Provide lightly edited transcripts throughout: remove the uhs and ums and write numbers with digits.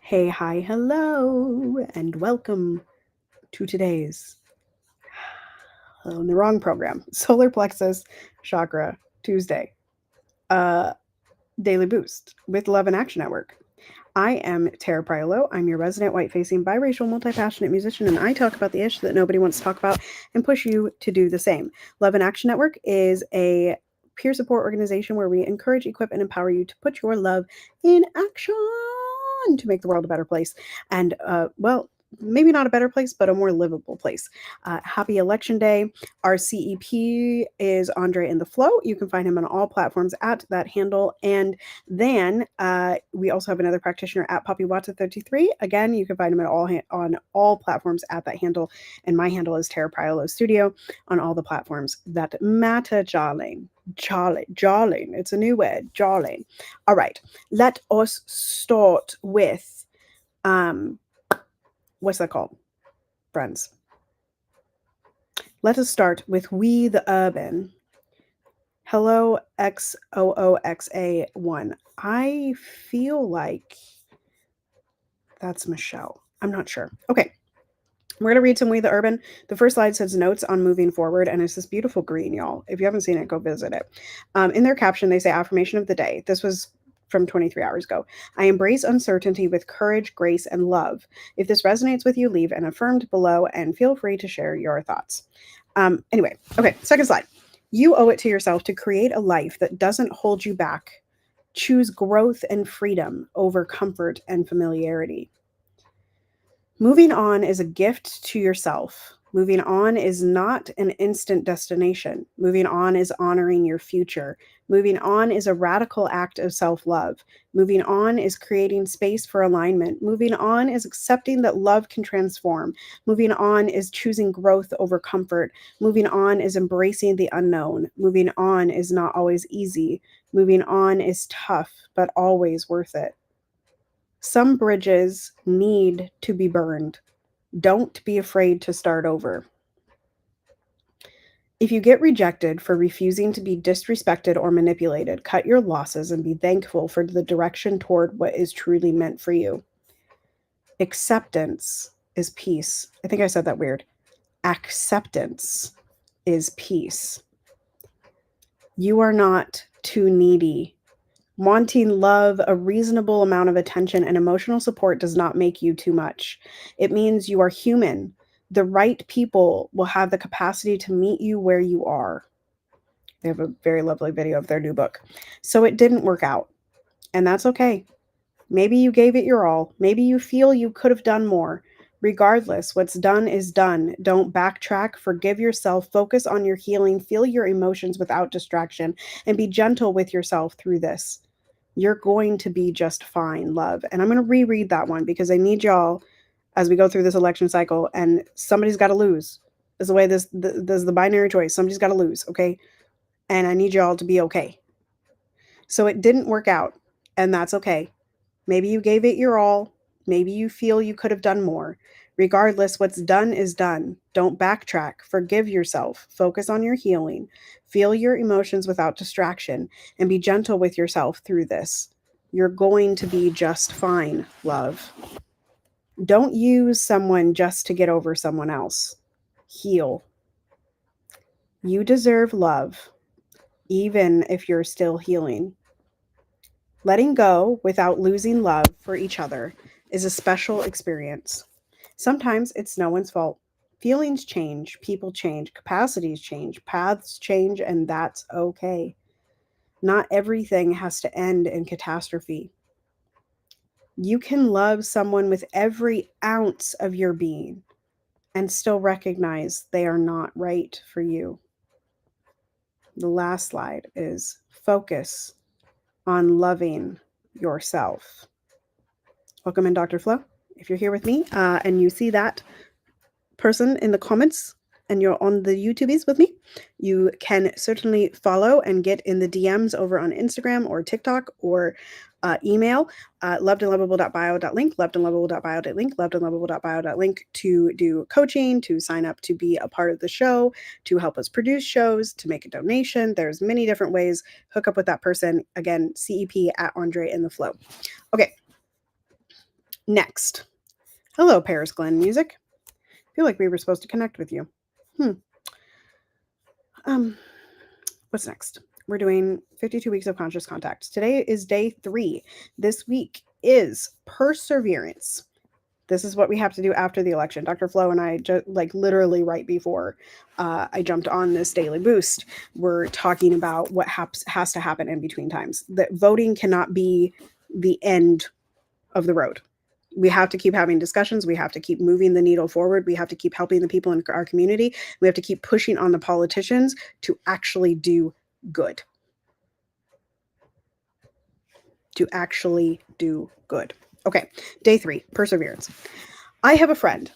Hey, hi, hello, and welcome to today's on the wrong program, Solar Plexus Chakra Tuesday, uh, Daily Boost with Love and Action Network. I am Tara Priolo. I'm your resident white-facing biracial multi-passionate musician, and I talk about the ish that nobody wants to talk about and push you to do the same. Love and Action Network is a peer support organization where we encourage, equip, and empower you to put your love in action to make the world a better place. And, well, maybe not a better place, but a more livable place. Happy Election Day. Our CEP is Andre in the Flow. You can find him on all platforms at that handle. And then we also have another practitioner at PWYC 33. Again, you can find him on all platforms at that handle. And my handle is Tara Priolo Studio on all the platforms that matter, darling. Jarling. It's a new word, jarling. All right, let us start with what's that called, friends? Let us start with We the Urban. Hello, XOOXA1. I feel like that's Michelle. I'm not sure. Okay. We're going to read some We the Urban. The first slide says notes on moving forward, and it's this beautiful green, y'all. If you haven't seen it, go visit it. In their caption, they say affirmation of the day. This was from 23 hours ago. I embrace uncertainty with courage, grace, and love. If this resonates with you, leave an affirmed below and feel free to share your thoughts. Anyway, okay, second slide. You owe it to yourself to create a life that doesn't hold you back. Choose growth and freedom over comfort and familiarity. Moving on is a gift to yourself. Moving on is not an instant destination. Moving on is honoring your future. Moving on is a radical act of self love. Moving on is creating space for alignment. Moving on is accepting that love can transform. Moving on is choosing growth over comfort. Moving on is embracing the unknown. Moving on is not always easy. Moving on is tough, but always worth it. Some bridges need to be burned. Don't be afraid to start over. If you get rejected for refusing to be disrespected or manipulated, cut your losses and be thankful for the direction toward what is truly meant for you. Acceptance is peace. I think I said that weird. Acceptance is peace. You are not too needy. Wanting love, a reasonable amount of attention, and emotional support does not make you too much. It means you are human. The right people will have the capacity to meet you where you are. They have a very lovely video of their new book. So it didn't work out, and that's okay. Maybe you gave it your all. Maybe you feel you could have done more. Regardless, what's done is done. Don't backtrack. Forgive yourself. Focus on your healing. Feel your emotions without distraction, and be gentle with yourself through this. You're going to be just fine, love. And I'm going to reread that one because I need y'all as we go through this election cycle, and somebody's got to lose. Is the way this is the binary choice. Somebody's got to lose, okay? And I need y'all to be okay. So it didn't work out, and that's okay. Maybe you gave it your all. Maybe you feel you could have done more. Regardless, what's done is done. Don't backtrack. Forgive yourself. Focus on your healing. Feel your emotions without distraction and be gentle with yourself through this. You're going to be just fine, love. Don't use someone just to get over someone else. Heal. You deserve love, even if you're still healing. Letting go without losing love for each other is a special experience. Sometimes it's no one's fault. Feelings change, people change, capacities change, paths change, and that's okay. Not everything has to end in catastrophe. You can love someone with every ounce of your being and still recognize they are not right for you. The last slide is focus on loving yourself. Welcome in, Dr. Flo. If you're here with me and you see that person in the comments and you're on the YouTubies with me, you can certainly follow and get in the DMs over on Instagram or TikTok or email lovedandlovable.bio.link, lovedandlovable.bio.link, lovedandlovable.bio.link to do coaching, to sign up to be a part of the show, to help us produce shows, to make a donation. There's many different ways. Hook up with that person. Again, CEP at Andre in the Flow. Okay. Next. Hello, Paris Glen Music. I feel like we were supposed to connect with you. What's next? We're doing 52 weeks of conscious contact. Today is day 3. This week is perseverance. This is what we have to do after the election. Dr. Flo and I, literally right before I jumped on this daily boost, we're talking about what has to happen in between times. That voting cannot be the end of the road. We have to keep having discussions. We have to keep moving the needle forward. We have to keep helping the people in our community. We have to keep pushing on the politicians to actually do good. To actually do good. Okay, day 3, perseverance. I have a friend.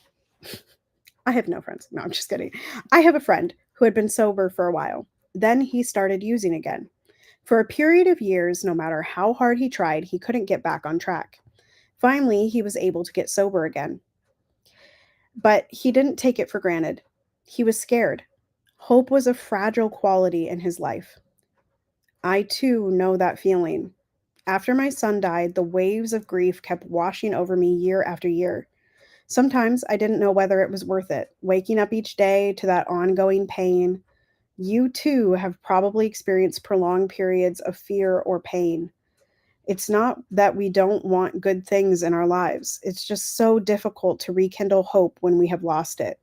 I have no friends. No, I'm just kidding. I have a friend who had been sober for a while. Then he started using again. For a period of years, no matter how hard he tried, he couldn't get back on track. Finally, he was able to get sober again. But he didn't take it for granted. He was scared. Hope was a fragile quality in his life. I too know that feeling. After my son died, the waves of grief kept washing over me year after year. Sometimes I didn't know whether it was worth it, waking up each day to that ongoing pain. You too have probably experienced prolonged periods of fear or pain. It's not that we don't want good things in our lives. It's just so difficult to rekindle hope when we have lost it.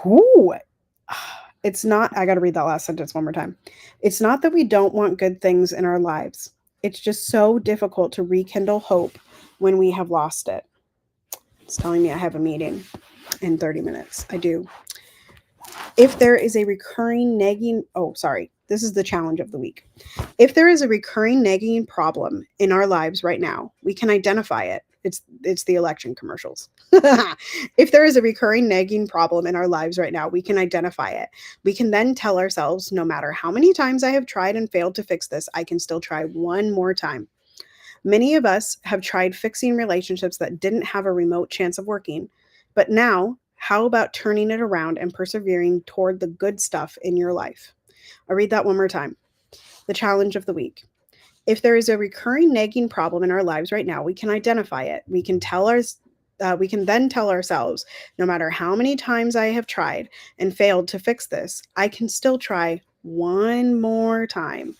Whoo! It's not, I got to read that last sentence one more time. It's not that we don't want good things in our lives. It's just so difficult to rekindle hope when we have lost it. It's telling me I have a meeting in 30 minutes. I do. If there is a recurring nagging, this is the challenge of the week. If there is a recurring nagging problem in our lives right now, we can identify it. It's the election commercials. If there is a recurring nagging problem in our lives right now, we can identify it. We can then tell ourselves, no matter how many times I have tried and failed to fix this, I can still try one more time. Many of us have tried fixing relationships that didn't have a remote chance of working. But now, how about turning it around and persevering toward the good stuff in your life? I'll read that one more time. The challenge of the week. If there is a recurring nagging problem in our lives right now, we can identify it. We can then tell ourselves, no matter how many times I have tried and failed to fix this, I can still try one more time.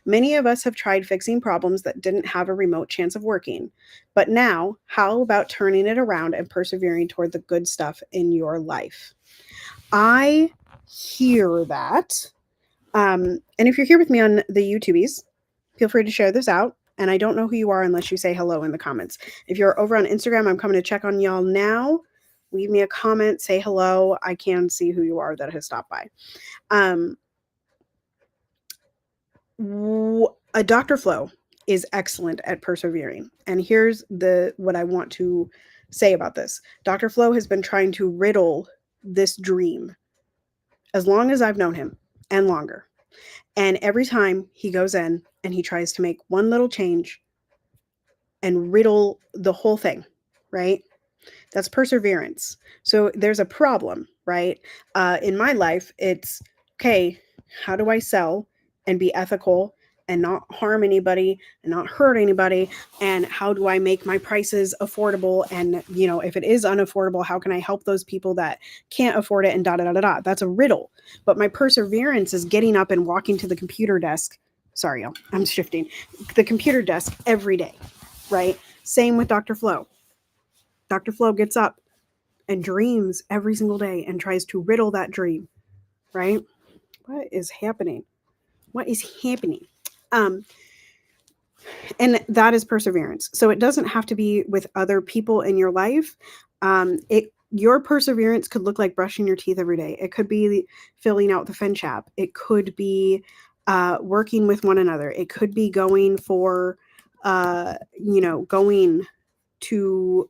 Many of us have tried fixing problems that didn't have a remote chance of working. But now, how about turning it around and persevering toward the good stuff in your life? I hear that. And if you're here with me on the YouTubies, feel free to share this out. And I don't know who you are unless you say hello in the comments. If you're over on Instagram, I'm coming to check on y'all now. Leave me a comment, say hello. I can see who you are that has stopped by. Dr. Flo is excellent at persevering. And here's what I want to say about this. Dr. Flo has been trying to riddle this dream as long as I've known him and longer. And every time he goes in and he tries to make one little change and riddle the whole thing, right? That's perseverance. So there's a problem, right? In my life, it's, okay, how do I sell and be ethical and not harm anybody and not hurt anybody? And how do I make my prices affordable? And, if it is unaffordable, how can I help those people that can't afford it? And da, da, da, da, da. That's a riddle. But my perseverance is getting up and walking to the computer desk. Sorry, y'all, I'm shifting. The computer desk every day, right? Same with Dr. Flo. Dr. Flo gets up and dreams every single day and tries to riddle that dream, right? What is happening? What is happening? And that is perseverance. So it doesn't have to be with other people in your life. Your perseverance could look like brushing your teeth every day. It could be filling out the penchant. It could be working with one another. It could be going for, going to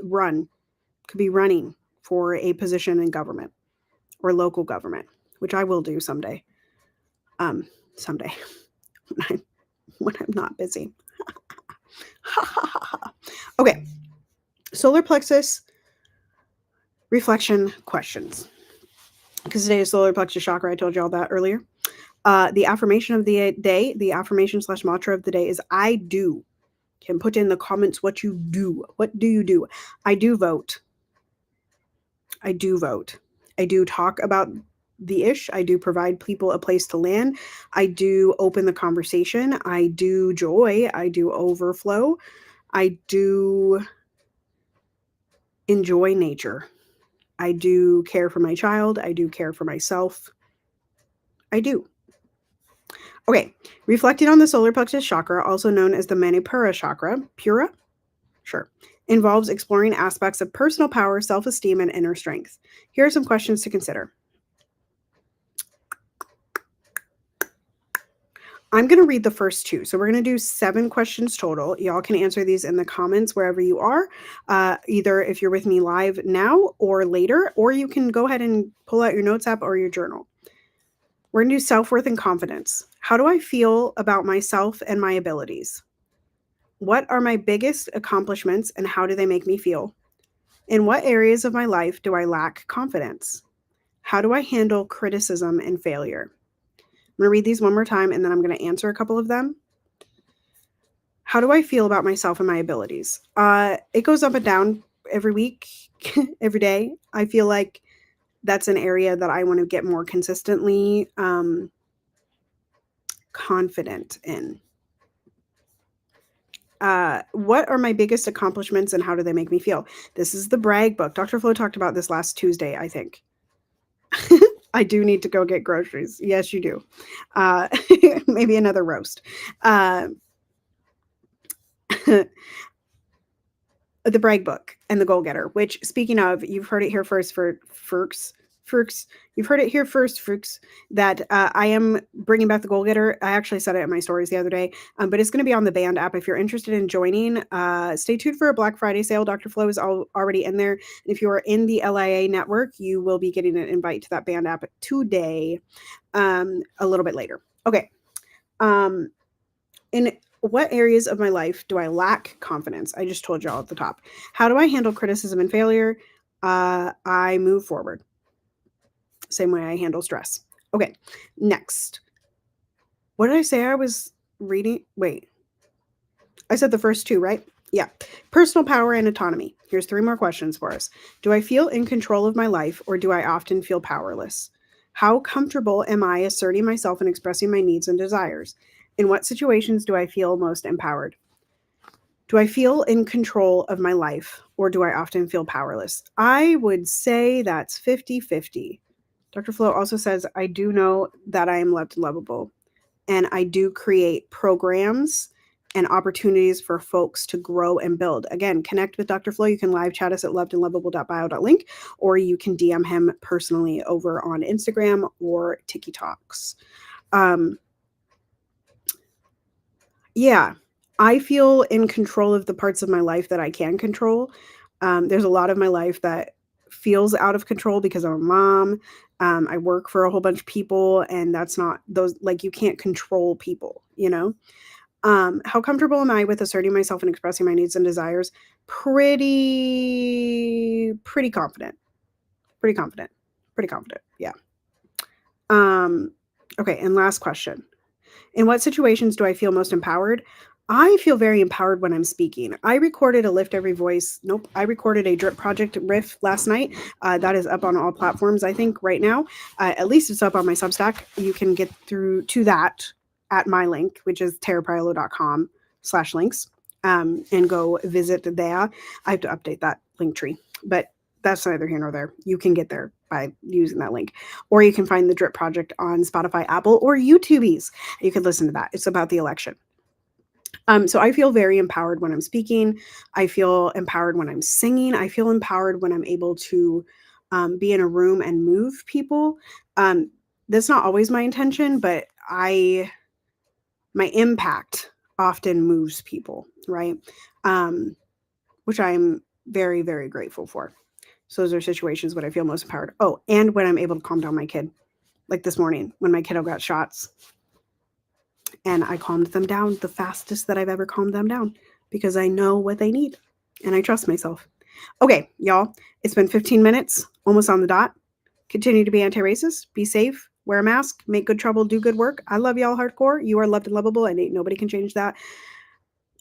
run. Could be running for a position in government or local government, which I will do someday. Someday when I'm not busy. Okay. Solar plexus reflection questions. Because today is solar plexus chakra. I told you all that earlier. The affirmation of the day, the affirmation / mantra of the day is I do. Can put in the comments what you do. What do you do? I do vote. I do vote. I do talk about the ish. I do provide people a place to land. I do open the conversation. I do joy. I do overflow. I do enjoy nature. I do care for my child. I do care for myself. I do. Okay, reflecting on the solar plexus chakra, also known as the Manipura chakra, Pura? Sure. Involves exploring aspects of personal power, self-esteem, and inner strength. Here are some questions to consider. I'm going to read the first two. So we're going to do 7 questions total. Y'all can answer these in the comments wherever you are, either if you're with me live now or later, or you can go ahead and pull out your notes app or your journal. We're going to do self-worth and confidence. How do I feel about myself and my abilities? What are my biggest accomplishments and how do they make me feel? In what areas of my life do I lack confidence? How do I handle criticism and failure? I'm going to read these one more time and then I'm going to answer a couple of them. How do I feel about myself and my abilities? It goes up and down every week, every day. I feel like that's an area that I want to get more consistently confident in. What are my biggest accomplishments and how do they make me feel? This is the brag book. Dr. Flo talked about this last Tuesday, I think. I do need to go get groceries. Yes, you do. Maybe another roast. The brag book and the goal getter, which, speaking of, you've heard it here first for Ferks. You've heard it here first, Ferks, that I am bringing back the goal getter. I actually said it in my stories the other day, but it's going to be on the Band app. If you're interested in joining, stay tuned for a Black Friday sale. Dr. Flo is already in there. And if you are in the LIA network, you will be getting an invite to that Band app today, a little bit later. Okay. In what areas of my life do I lack confidence? I just told y'all at the top. How do I handle criticism and failure? I move forward. Same way I handle stress. Okay, next. What did I say I was reading? Wait. I said the first 2, right? Yeah. Personal power and autonomy. Here's 3 more questions for us. Do I feel in control of my life or do I often feel powerless? How comfortable am I asserting myself and expressing my needs and desires? In what situations do I feel most empowered? Do I feel in control of my life or do I often feel powerless? I would say that's 50-50. Dr. Flo also says, I do know that I am loved and lovable, and I do create programs and opportunities for folks to grow and build. Again, connect with Dr. Flo. You can live chat us at lovedandlovable.bio.link, or you can DM him personally over on Instagram or TikToks. Yeah, I feel in control of the parts of my life that I can control. There's a lot of my life that feels out of control because I'm a mom. I work for a whole bunch of people, and that's not those, like, you can't control people, you know? How comfortable am I with asserting myself and expressing my needs and desires? Pretty confident. Pretty confident. Yeah. Okay, and last question. In what situations do I feel most empowered? I feel very empowered when I'm speaking. I recorded a Lift Every Voice. Nope. I recorded a Drip Project riff last night. That is up on all platforms, I think, right now. At least it's up on my Substack. You can get through to that at my link, which is tarapriolo.com/links, and go visit there. I have to update that link tree, but that's neither here nor there. You can get there by using that link. Or you can find the Drip Project on Spotify, Apple, or YouTubies. You can listen to that. It's about the election. So I feel very empowered when I'm speaking. I feel empowered when I'm singing. I feel empowered when I'm able to be in a room and move people. That's not always my intention, but my impact often moves people, right? Which I'm very, very grateful for. So those are situations when I feel most empowered. Oh, and when I'm able to calm down my kid. Like this morning when my kiddo got shots. And I calmed them down the fastest that I've ever calmed them down because I know what they need and I trust myself. Okay, y'all, it's been 15 minutes, almost on the dot. Continue to be anti-racist, be safe, wear a mask, make good trouble, do good work. I love y'all hardcore. You are loved and lovable, and ain't nobody can change that.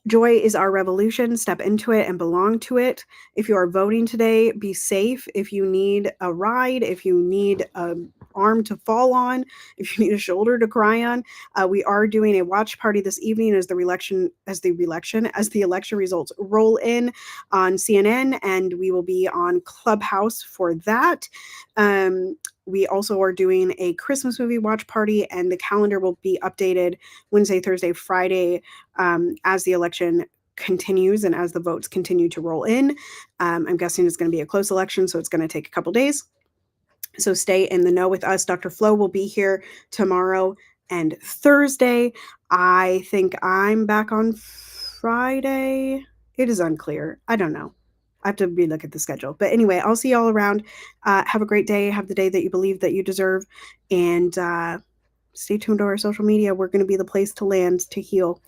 Joy is our revolution. Step into it and belong to it. If you are voting today, be safe. If you need a ride, if you need an arm to fall on, if you need a shoulder to cry on, we are doing a watch party this evening as the election results roll in on CNN, and we will be on Clubhouse for that. We also are doing a Christmas movie watch party, and the calendar will be updated Wednesday, Thursday, Friday as the election continues and as the votes continue to roll in. I'm guessing it's going to be a close election, so it's going to take a couple days. So stay in the know with us. Dr. Flo will be here tomorrow and Thursday. I think I'm back on Friday. It is unclear. I don't know. I have to relook at the schedule. But anyway, I'll see y'all around. Have a great day. Have the day that you believe that you deserve. And stay tuned to our social media. We're going to be the place to land to heal.